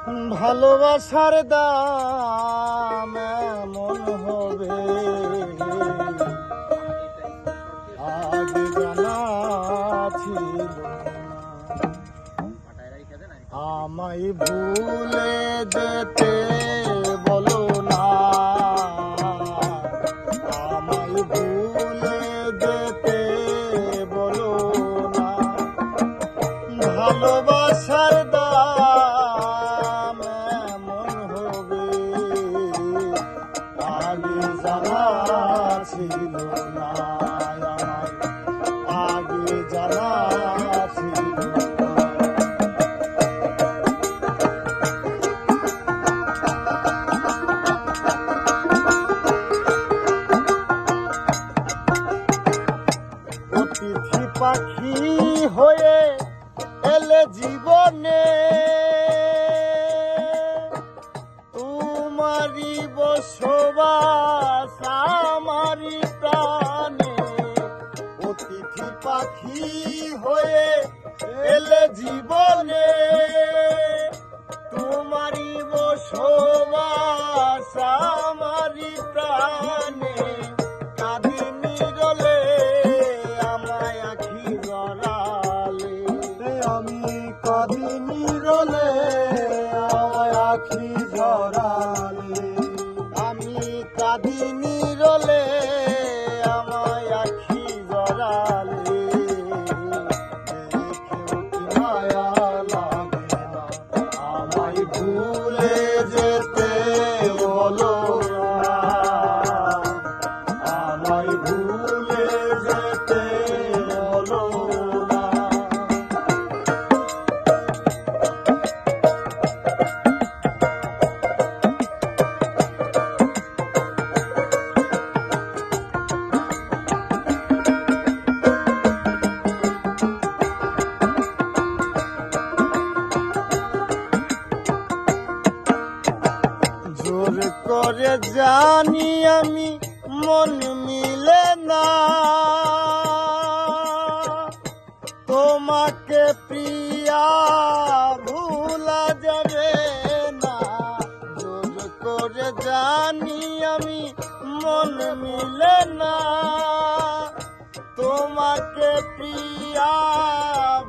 ভালোবাসার দাম এমন হবে আগে জানা ছিল না। আমায় ভুলে যেতে বলো না, আমায় ভুলে যেতে বলো না। ভালোবাসার দাম এমন হবে আগে জানা ছিল না, আগে জানা ছিল না। অতিথি পাখি হয়ে এলে জীবনে, তোমারি বসবাস আমারি প্রাণে। অতিথি পাখি হয়ে এলে জীবনে, তোমারি বসবাস আমারি প্রাণে। কাঁদিনি রলে আমায় আখি জড়ালে, আমি কাঁদিনি রলে আমায় আখি জড়ালে। আমি কাঁদিনি রলে আমায় আখি জড়ালে। দেখেও কি মায়া লাগে না, আমায় ভুলে যেতে বলো না, আমায় ভুলে যেতে বলো না। জোর করে জানি আমি মন মিলে না, তোমাকে প্রিয়া ভুলা যাবে না। জোর করে জানি আমি মন মিলে না, তোমাকে প্রিয়া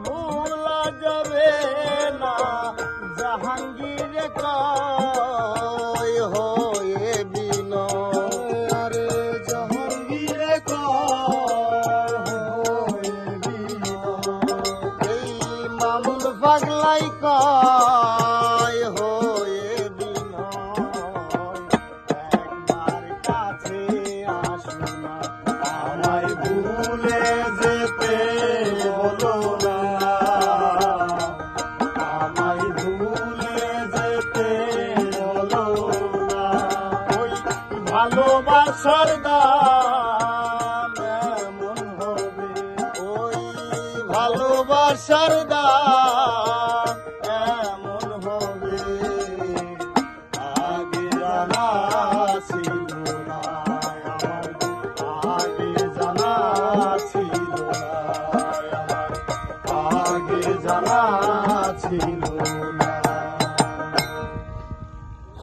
ভুলা যাবে না। জাহাঙ্গীর কয় হয়ে বিনয়, আরে জাহাঙ্গীর কয় হয়ে বিনয়। এই মামুন পাগলাই কয় হয়ে বিনয়। একবার কাছে আসো না, আমায় ভুলে যেতে বলো না, আমায় ভুলে যেতে বলো না। ওই ভালোবাসার দাম এমন হবে, ওই ভালোবাসার দাম